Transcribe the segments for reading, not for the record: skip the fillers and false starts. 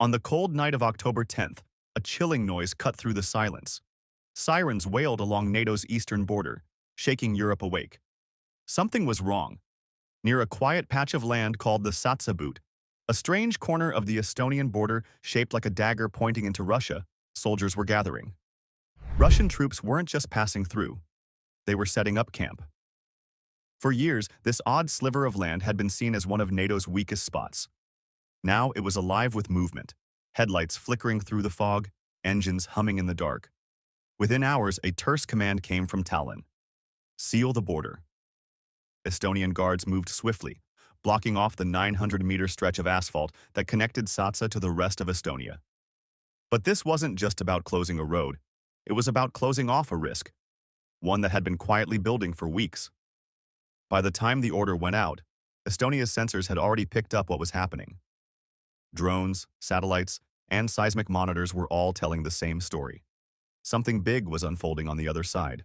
On the cold night of October 10th, a chilling noise cut through the silence. Sirens wailed along NATO's eastern border, shaking Europe awake. Something was wrong. Near a quiet patch of land called the Satsabut, a strange corner of the Estonian border shaped like a dagger pointing into Russia, soldiers were gathering. Russian troops weren't just passing through. They were setting up camp. For years, this odd sliver of land had been seen as one of NATO's weakest spots. Now it was alive with movement, headlights flickering through the fog, engines humming in the dark. Within hours, a terse command came from Tallinn. Seal the border. Estonian guards moved swiftly, blocking off the 900-meter stretch of asphalt that connected Satsa to the rest of Estonia. But this wasn't just about closing a road. It was about closing off a risk, one that had been quietly building for weeks. By the time the order went out, Estonia's sensors had already picked up what was happening. Drones, satellites, and seismic monitors were all telling the same story. Something big was unfolding on the other side.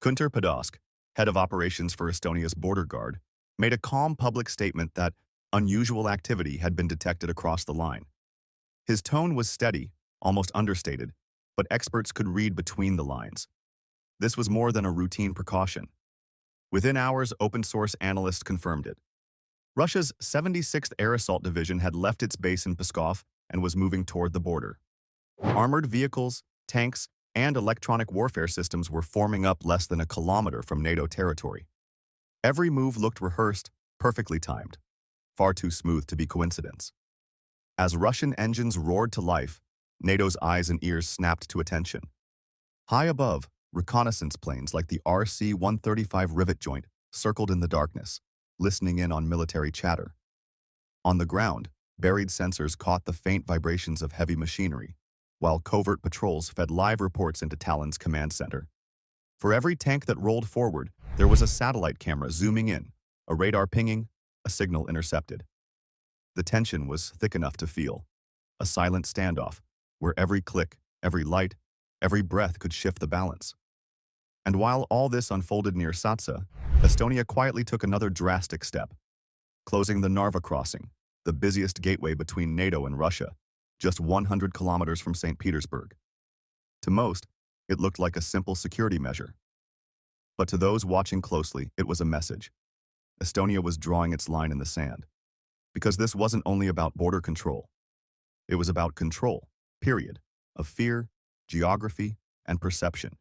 Gunter Padosk, head of operations for Estonia's border guard, made a calm public statement that unusual activity had been detected across the line. His tone was steady, almost understated, but experts could read between the lines. This was more than a routine precaution. Within hours, open-source analysts confirmed it. Russia's 76th Air Assault Division had left its base in Pskov and was moving toward the border. Armored vehicles, tanks, and electronic warfare systems were forming up less than a kilometer from NATO territory. Every move looked rehearsed, perfectly timed, far too smooth to be coincidence. As Russian engines roared to life, NATO's eyes and ears snapped to attention. High above, reconnaissance planes like the RC-135 Rivet Joint circled in the darkness, listening in on military chatter. On the ground, buried sensors caught the faint vibrations of heavy machinery, while covert patrols fed live reports into Tallinn's command center. For every tank that rolled forward, there was a satellite camera zooming in, a radar pinging, a signal intercepted. The tension was thick enough to feel. A silent standoff, where every click, every light, every breath could shift the balance. And while all this unfolded near Satsa, Estonia quietly took another drastic step, closing the Narva crossing, the busiest gateway between NATO and Russia, just 100 kilometers from St. Petersburg. To most, it looked like a simple security measure. But to those watching closely, it was a message. Estonia was drawing its line in the sand. Because this wasn't only about border control. It was about control, period, of fear, geography, and perception.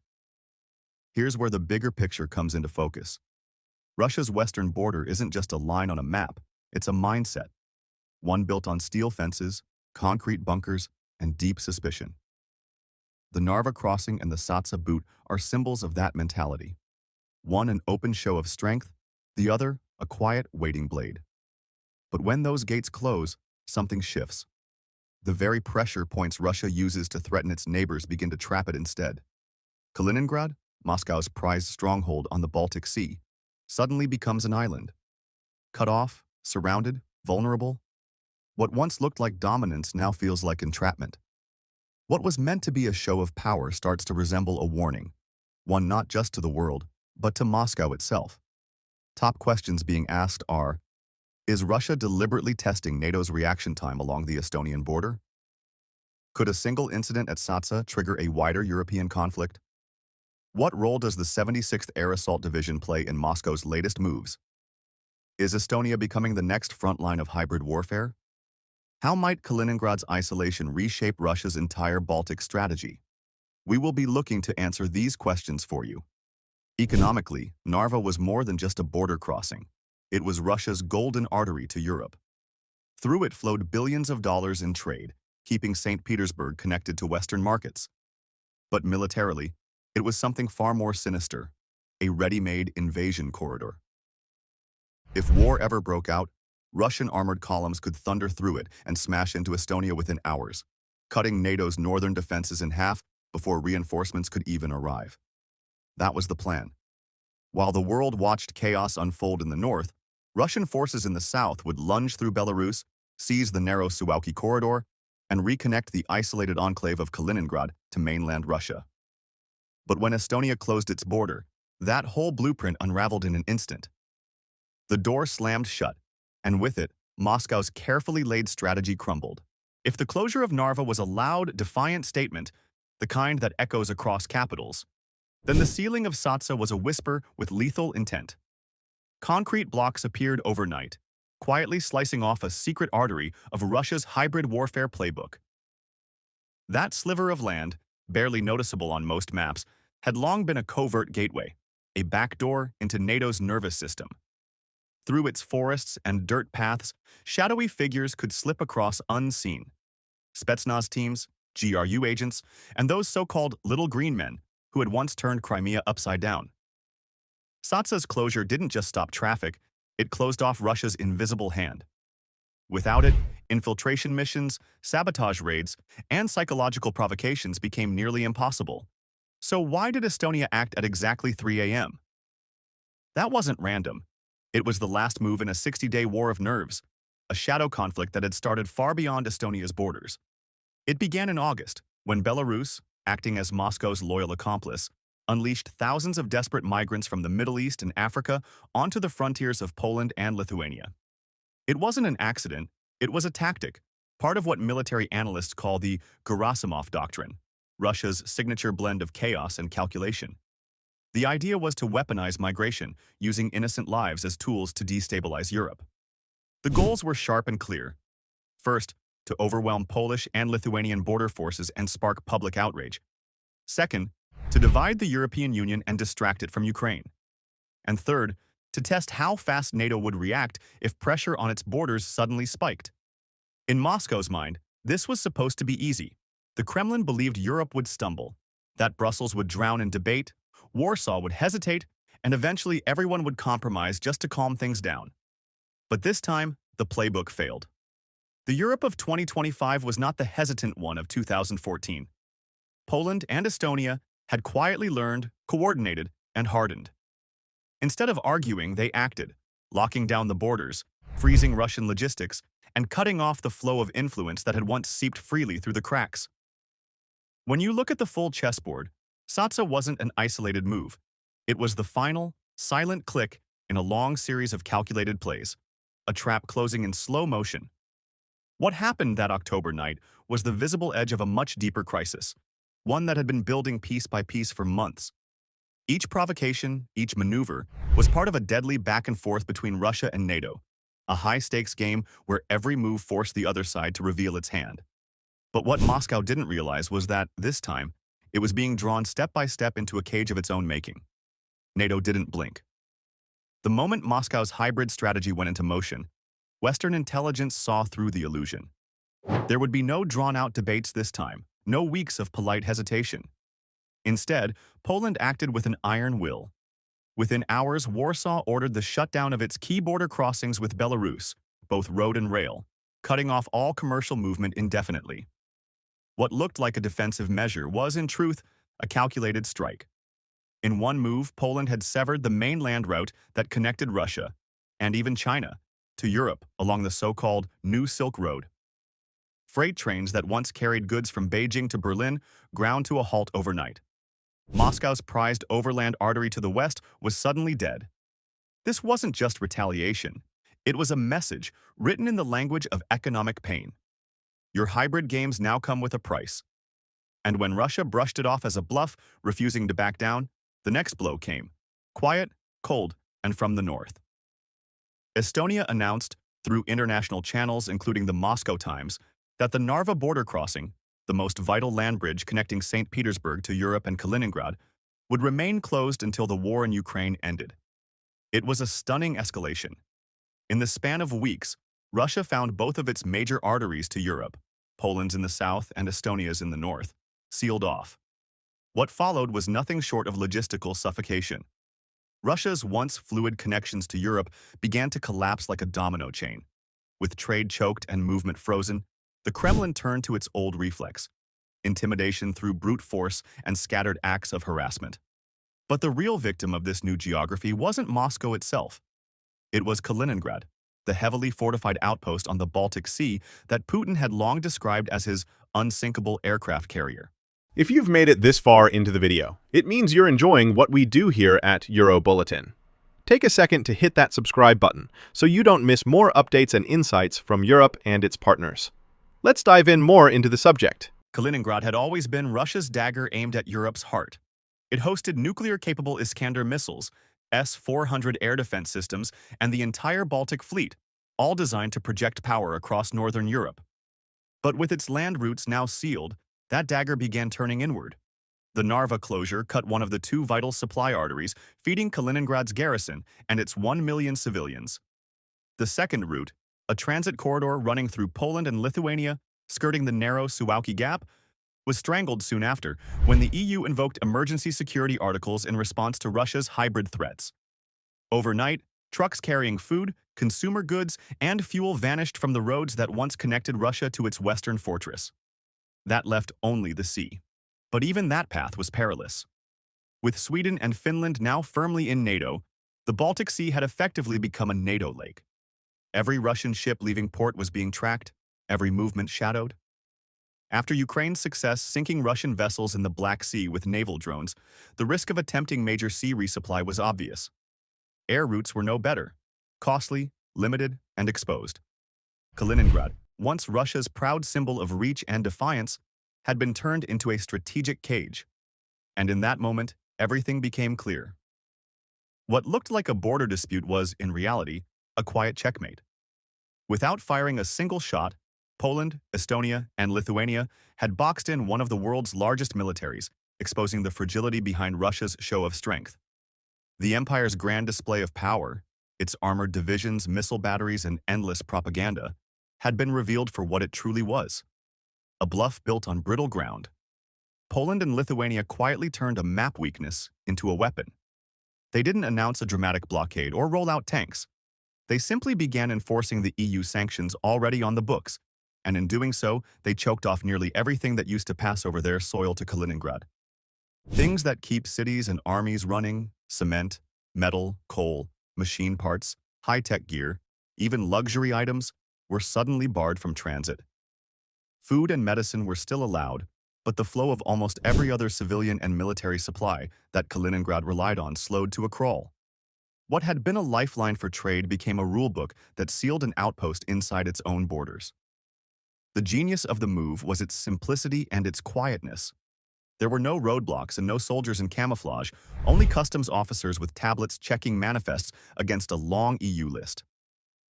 Here's where the bigger picture comes into focus. Russia's western border isn't just a line on a map, it's a mindset. One built on steel fences, concrete bunkers, and deep suspicion. The Narva crossing and the Satsa boot are symbols of that mentality. One an open show of strength, the other a quiet waiting blade. But when those gates close, something shifts. The very pressure points Russia uses to threaten its neighbors begin to trap it instead. Kaliningrad, Moscow's prized stronghold on the Baltic Sea, suddenly becomes an island. Cut off, surrounded, vulnerable. What once looked like dominance now feels like entrapment. What was meant to be a show of power starts to resemble a warning, one not just to the world, but to Moscow itself. Top questions being asked are, is Russia deliberately testing NATO's reaction time along the Estonian border? Could a single incident at Satsa trigger a wider European conflict? What role does the 76th Air Assault Division play in Moscow's latest moves? Is Estonia becoming the next front line of hybrid warfare? How might Kaliningrad's isolation reshape Russia's entire Baltic strategy? We will be looking to answer these questions for you. Economically, Narva was more than just a border crossing. It was Russia's golden artery to Europe. Through it flowed billions of dollars in trade, keeping St. Petersburg connected to Western markets. But militarily, it was something far more sinister, a ready-made invasion corridor. If war ever broke out, Russian armored columns could thunder through it and smash into Estonia within hours, cutting NATO's northern defenses in half before reinforcements could even arrive. That was the plan. While the world watched chaos unfold in the north, Russian forces in the south would lunge through Belarus, seize the narrow Suwałki corridor, and reconnect the isolated enclave of Kaliningrad to mainland Russia. But when Estonia closed its border, that whole blueprint unraveled in an instant. The door slammed shut, and with it, Moscow's carefully laid strategy crumbled. If the closure of Narva was a loud, defiant statement, the kind that echoes across capitals, then the sealing of Satsa was a whisper with lethal intent. Concrete blocks appeared overnight, quietly slicing off a secret artery of Russia's hybrid warfare playbook. That sliver of land, barely noticeable on most maps, had long been a covert gateway, a backdoor into NATO's nervous system. Through its forests and dirt paths, shadowy figures could slip across unseen. Spetsnaz teams, GRU agents, and those so-called little green men who had once turned Crimea upside down. Satsa's closure didn't just stop traffic, it closed off Russia's invisible hand. Without it, infiltration missions, sabotage raids, and psychological provocations became nearly impossible. So why did Estonia act at exactly 3 a.m.? That wasn't random. It was the last move in a 60-day war of nerves, a shadow conflict that had started far beyond Estonia's borders. It began in August, when Belarus, acting as Moscow's loyal accomplice, unleashed thousands of desperate migrants from the Middle East and Africa onto the frontiers of Poland and Lithuania. It wasn't an accident, it was a tactic, part of what military analysts call the Gerasimov Doctrine, Russia's signature blend of chaos and calculation. The idea was to weaponize migration, using innocent lives as tools to destabilize Europe. The goals were sharp and clear. First, to overwhelm Polish and Lithuanian border forces and spark public outrage. Second, to divide the European Union and distract it from Ukraine. And third, to test how fast NATO would react if pressure on its borders suddenly spiked. In Moscow's mind, this was supposed to be easy. The Kremlin believed Europe would stumble, that Brussels would drown in debate, Warsaw would hesitate, and eventually everyone would compromise just to calm things down. But this time, the playbook failed. The Europe of 2025 was not the hesitant one of 2014. Poland and Estonia had quietly learned, coordinated, and hardened. Instead of arguing, they acted, locking down the borders, freezing Russian logistics, and cutting off the flow of influence that had once seeped freely through the cracks. When you look at the full chessboard, Satsa wasn't an isolated move. It was the final, silent click in a long series of calculated plays, a trap closing in slow motion. What happened that October night was the visible edge of a much deeper crisis, one that had been building piece by piece for months. Each provocation, each maneuver, was part of a deadly back and forth between Russia and NATO, a high-stakes game where every move forced the other side to reveal its hand. But what Moscow didn't realize was that, this time, it was being drawn step by step into a cage of its own making. NATO didn't blink. The moment Moscow's hybrid strategy went into motion, Western intelligence saw through the illusion. There would be no drawn-out debates this time, no weeks of polite hesitation. Instead, Poland acted with an iron will. Within hours, Warsaw ordered the shutdown of its key border crossings with Belarus, both road and rail, cutting off all commercial movement indefinitely. What looked like a defensive measure was, in truth, a calculated strike. In one move, Poland had severed the mainland route that connected Russia, and even China, to Europe along the so-called New Silk Road. Freight trains that once carried goods from Beijing to Berlin ground to a halt overnight. Moscow's prized overland artery to the west was suddenly dead. This wasn't just retaliation. It was a message written in the language of economic pain. Your hybrid games now come with a price. And when Russia brushed it off as a bluff, refusing to back down, the next blow came. Quiet, cold, and from the north. Estonia announced, through international channels including the Moscow Times, that the Narva border crossing, the most vital land bridge connecting St. Petersburg to Europe and Kaliningrad, would remain closed until the war in Ukraine ended. It was a stunning escalation. In the span of weeks, Russia found both of its major arteries to Europe, Poland's in the south and Estonia's in the north, sealed off. What followed was nothing short of logistical suffocation. Russia's once fluid connections to Europe began to collapse like a domino chain. With trade choked and movement frozen, the Kremlin turned to its old reflex, intimidation through brute force and scattered acts of harassment. But the real victim of this new geography wasn't Moscow itself. It was Kaliningrad, the heavily fortified outpost on the Baltic Sea that Putin had long described as his unsinkable aircraft carrier. If you've made it this far into the video, it means you're enjoying what we do here at Euro Bulletin. Take a second to hit that subscribe button so you don't miss more updates and insights from Europe and its partners. Let's dive in more into the subject. Kaliningrad had always been Russia's dagger aimed at Europe's heart. It hosted nuclear-capable Iskander missiles, S-400 air defense systems, and the entire Baltic fleet, all designed to project power across northern Europe. But with its land routes now sealed, that dagger began turning inward. The Narva closure cut one of the two vital supply arteries feeding Kaliningrad's garrison and its 1 million civilians. The second route, a transit corridor running through Poland and Lithuania, skirting the narrow Suwałki Gap, was strangled soon after when the EU invoked emergency security articles in response to Russia's hybrid threats. Overnight, trucks carrying food, consumer goods, and fuel vanished from the roads that once connected Russia to its western fortress. That left only the sea. But even that path was perilous. With Sweden and Finland now firmly in NATO, the Baltic Sea had effectively become a NATO lake. Every Russian ship leaving port was being tracked, every movement shadowed. After Ukraine's success sinking Russian vessels in the Black Sea with naval drones, the risk of attempting major sea resupply was obvious. Air routes were no better, costly, limited, and exposed. Kaliningrad, once Russia's proud symbol of reach and defiance, had been turned into a strategic cage. And in that moment, everything became clear. What looked like a border dispute was, in reality, a quiet checkmate. Without firing a single shot, Poland, Estonia, and Lithuania had boxed in one of the world's largest militaries, exposing the fragility behind Russia's show of strength. The empire's grand display of power, its armored divisions, missile batteries, and endless propaganda, had been revealed for what it truly was: a bluff built on brittle ground. Poland and Lithuania quietly turned a map weakness into a weapon. They didn't announce a dramatic blockade or roll out tanks. They simply began enforcing the EU sanctions already on the books, and in doing so, they choked off nearly everything that used to pass over their soil to Kaliningrad. Things that keep cities and armies running: cement, metal, coal, machine parts, high-tech gear, even luxury items, were suddenly barred from transit. Food and medicine were still allowed, but the flow of almost every other civilian and military supply that Kaliningrad relied on slowed to a crawl. What had been a lifeline for trade became a rulebook that sealed an outpost inside its own borders. The genius of the move was its simplicity and its quietness. There were no roadblocks and no soldiers in camouflage, only customs officers with tablets checking manifests against a long EU list.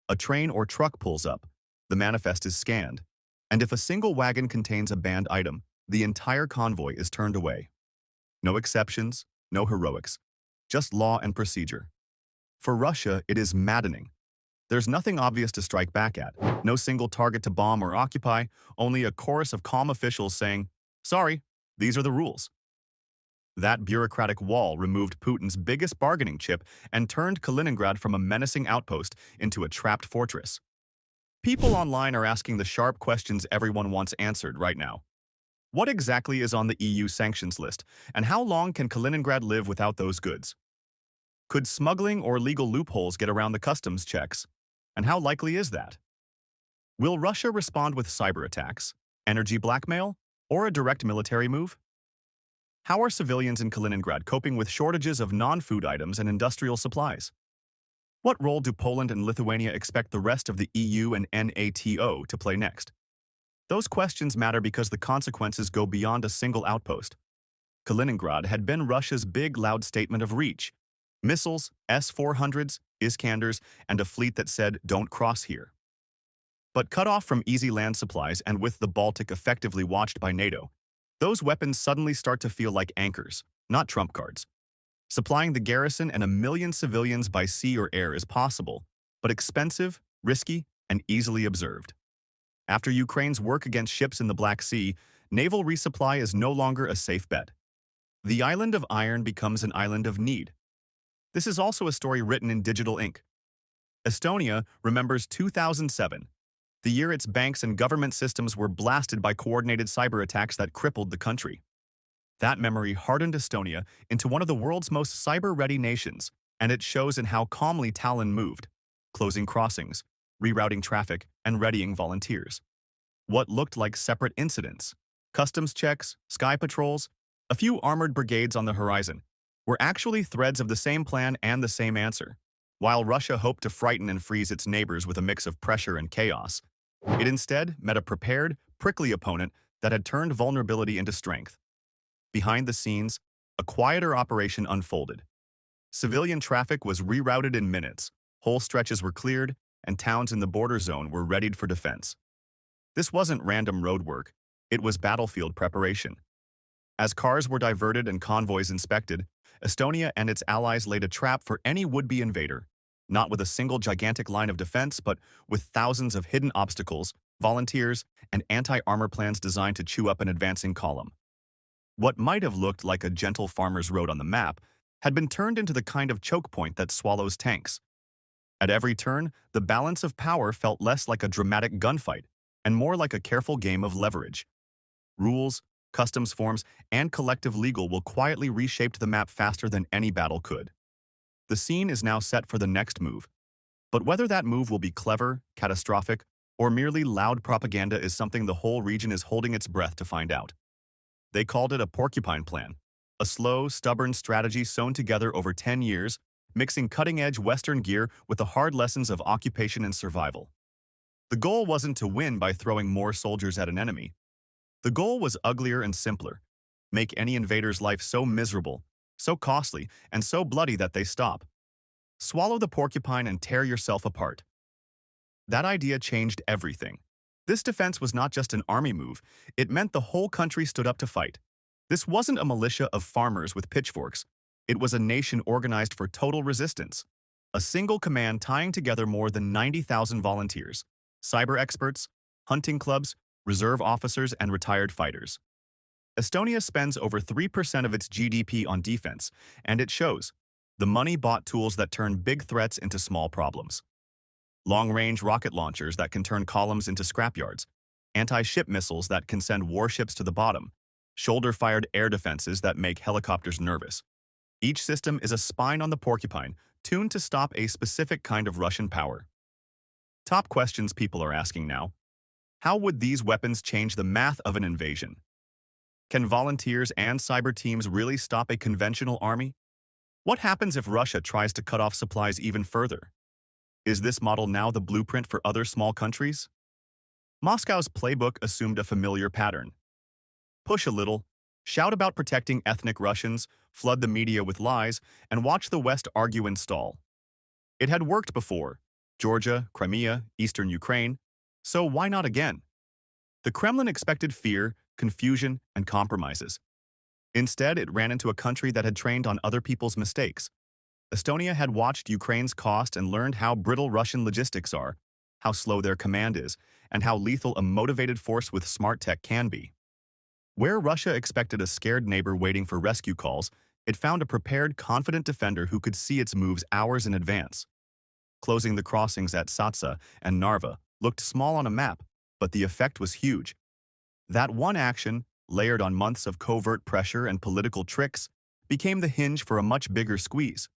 A train or truck pulls up, the manifest is scanned, and if a single wagon contains a banned item, the entire convoy is turned away. No exceptions, no heroics, just law and procedure. For Russia, it is maddening. There's nothing obvious to strike back at, no single target to bomb or occupy, only a chorus of calm officials saying, "Sorry, these are the rules." That bureaucratic wall removed Putin's biggest bargaining chip and turned Kaliningrad from a menacing outpost into a trapped fortress. People online are asking the sharp questions everyone wants answered right now. What exactly is on the EU sanctions list, and how long can Kaliningrad live without those goods? Could smuggling or legal loopholes get around the customs checks? And how likely is that? Will Russia respond with cyber attacks, energy blackmail, or a direct military move? How are civilians in Kaliningrad coping with shortages of non-food items and industrial supplies? What role do Poland and Lithuania expect the rest of the EU and NATO to play next? Those questions matter because the consequences go beyond a single outpost. Kaliningrad had been Russia's big, loud statement of reach: missiles, S-400s, Iskanders, and a fleet that said, "Don't cross here." But cut off from easy land supplies and with the Baltic effectively watched by NATO, those weapons suddenly start to feel like anchors, not trump cards. Supplying the garrison and 1 million civilians by sea or air is possible, but expensive, risky, and easily observed. After Ukraine's work against ships in the Black Sea, naval resupply is no longer a safe bet. The island of iron becomes an island of need. This is also a story written in digital ink. Estonia remembers 2007, the year its banks and government systems were blasted by coordinated cyber attacks that crippled the country. That memory hardened Estonia into one of the world's most cyber-ready nations, and it shows in how calmly Tallinn moved, closing crossings, rerouting traffic, and readying volunteers. What looked like separate incidents, customs checks, sky patrols, a few armored brigades on the horizon, were actually threads of the same plan and the same answer. While Russia hoped to frighten and freeze its neighbors with a mix of pressure and chaos, It instead met a prepared, prickly opponent that had turned vulnerability into strength. Behind the scenes, a quieter operation unfolded. Civilian traffic was rerouted in minutes, whole stretches were cleared, and towns in the border zone were readied for defense. This wasn't random road work, it was battlefield preparation. As cars were diverted and convoys inspected, Estonia and its allies laid a trap for any would-be invader, not with a single gigantic line of defense, but with thousands of hidden obstacles, volunteers, and anti-armor plans designed to chew up an advancing column. What might have looked like a gentle farmer's road on the map had been turned into the kind of choke point that swallows tanks. At every turn, the balance of power felt less like a dramatic gunfight and more like a careful game of leverage. Rules, customs forms, and collective legal will quietly reshape the map faster than any battle could. The scene is now set for the next move. But whether that move will be clever, catastrophic, or merely loud propaganda is something the whole region is holding its breath to find out. They called it a porcupine plan, a slow, stubborn strategy sewn together over 10 years, mixing cutting-edge Western gear with the hard lessons of occupation and survival. The goal wasn't to win by throwing more soldiers at an enemy. The goal was uglier and simpler. Make any invader's life so miserable, so costly, and so bloody that they stop. Swallow the porcupine and tear yourself apart. That idea changed everything. This defense was not just an army move, it meant the whole country stood up to fight. This wasn't a militia of farmers with pitchforks. It was a nation organized for total resistance. A single command tying together more than 90,000 volunteers, cyber experts, hunting clubs, reserve officers, and retired fighters. Estonia spends over 3% of its GDP on defense, and it shows. The money bought tools that turn big threats into small problems. Long-range rocket launchers that can turn columns into scrapyards, anti-ship missiles that can send warships to the bottom, shoulder-fired air defenses that make helicopters nervous. Each system is a spine on the porcupine, tuned to stop a specific kind of Russian power. Top questions people are asking now. How would these weapons change the math of an invasion? Can volunteers and cyber teams really stop a conventional army? What happens if Russia tries to cut off supplies even further? Is this model now the blueprint for other small countries? Moscow's playbook assumed a familiar pattern. Push a little, shout about protecting ethnic Russians, flood the media with lies, and watch the West argue and stall. It had worked before: Georgia, Crimea, Eastern Ukraine. So why not again? The Kremlin expected fear, confusion, and compromises. Instead, it ran into a country that had trained on other people's mistakes. Estonia had watched Ukraine's cost and learned how brittle Russian logistics are, how slow their command is, and how lethal a motivated force with smart tech can be. Where Russia expected a scared neighbor waiting for rescue calls, it found a prepared, confident defender who could see its moves hours in advance. Closing the crossings at Satsa and Narva looked small on a map, but the effect was huge. That one action, layered on months of covert pressure and political tricks, became the hinge for a much bigger squeeze.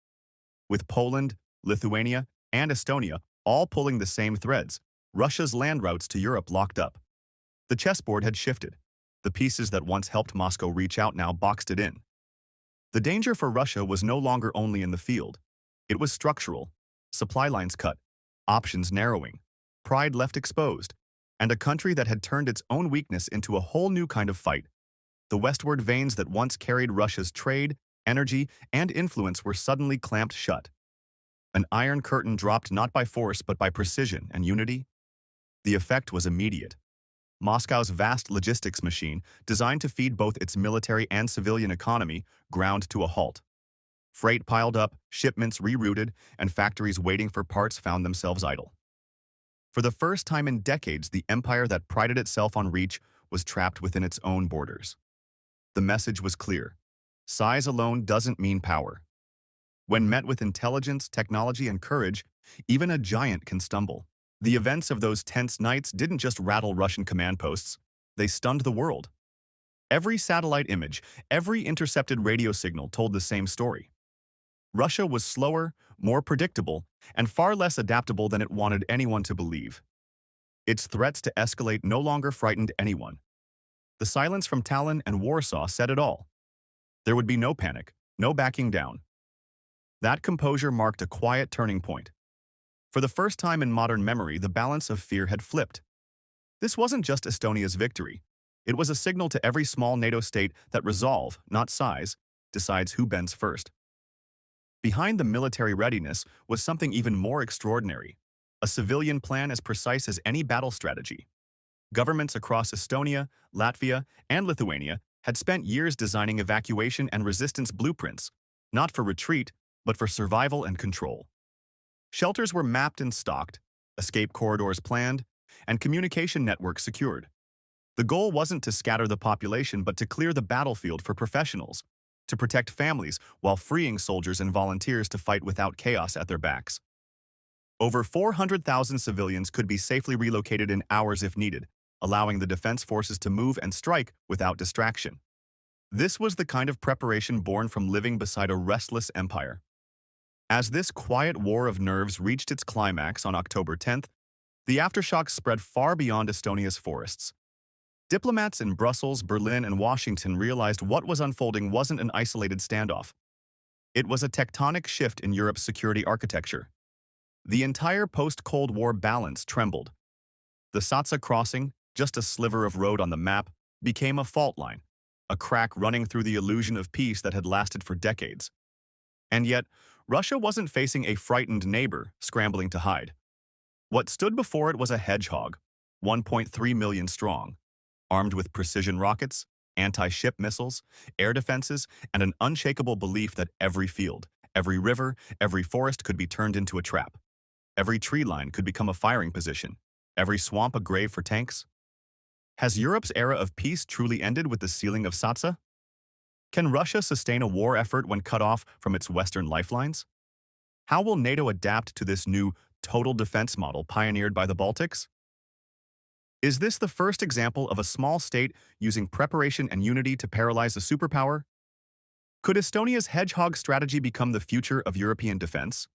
With Poland, Lithuania, and Estonia all pulling the same threads, Russia's land routes to Europe locked up. The chessboard had shifted. The pieces that once helped Moscow reach out now boxed it in. The danger for Russia was no longer only in the field. It was structural. Supply lines cut, options narrowing, pride left exposed, and a country that had turned its own weakness into a whole new kind of fight. The westward veins that once carried Russia's trade, energy, and influence were suddenly clamped shut. An iron curtain dropped not by force but by precision and unity. The effect was immediate. Moscow's vast logistics machine, designed to feed both its military and civilian economy, ground to a halt. Freight piled up, shipments rerouted, and factories waiting for parts found themselves idle. For the first time in decades, the empire that prided itself on reach was trapped within its own borders. The message was clear. Size alone doesn't mean power. When met with intelligence, technology, and courage, even a giant can stumble. The events of those tense nights didn't just rattle Russian command posts, they stunned the world. Every satellite image, every intercepted radio signal told the same story. Russia was slower, more predictable, and far less adaptable than it wanted anyone to believe. Its threats to escalate no longer frightened anyone. The silence from Tallinn and Warsaw said it all. There would be no panic, no backing down. That composure marked a quiet turning point. For the first time in modern memory, the balance of fear had flipped. This wasn't just Estonia's victory. It was a signal to every small NATO state that resolve, not size, decides who bends first. Behind the military readiness was something even more extraordinary, a civilian plan as precise as any battle strategy. Governments across Estonia, Latvia, and Lithuania had spent years designing evacuation and resistance blueprints, not for retreat, but for survival and control. Shelters were mapped and stocked, escape corridors planned, and communication networks secured. The goal wasn't to scatter the population but to clear the battlefield for professionals, to protect families while freeing soldiers and volunteers to fight without chaos at their backs. Over 400,000 civilians could be safely relocated in hours if needed, allowing the defense forces to move and strike without distraction. This was the kind of preparation born from living beside a restless empire. As this quiet war of nerves reached its climax on October 10th, the aftershocks spread far beyond Estonia's forests. Diplomats in Brussels, Berlin, and Washington realized what was unfolding wasn't an isolated standoff. It was a tectonic shift in Europe's security architecture. The entire post-Cold War balance trembled. The Satsa crossing, just a sliver of road on the map, became a fault line, a crack running through the illusion of peace that had lasted for decades. And yet, Russia wasn't facing a frightened neighbor scrambling to hide. What stood before it was a hedgehog, 1.3 million strong, armed with precision rockets, anti-ship missiles, air defenses, and an unshakable belief that every field, every river, every forest could be turned into a trap. Every tree line could become a firing position, every swamp a grave for tanks. Has Europe's era of peace truly ended with the sealing of Satsa? Can Russia sustain a war effort when cut off from its western lifelines? How will NATO adapt to this new total defense model pioneered by the Baltics? Is this the first example of a small state using preparation and unity to paralyze a superpower? Could Estonia's hedgehog strategy become the future of European defense?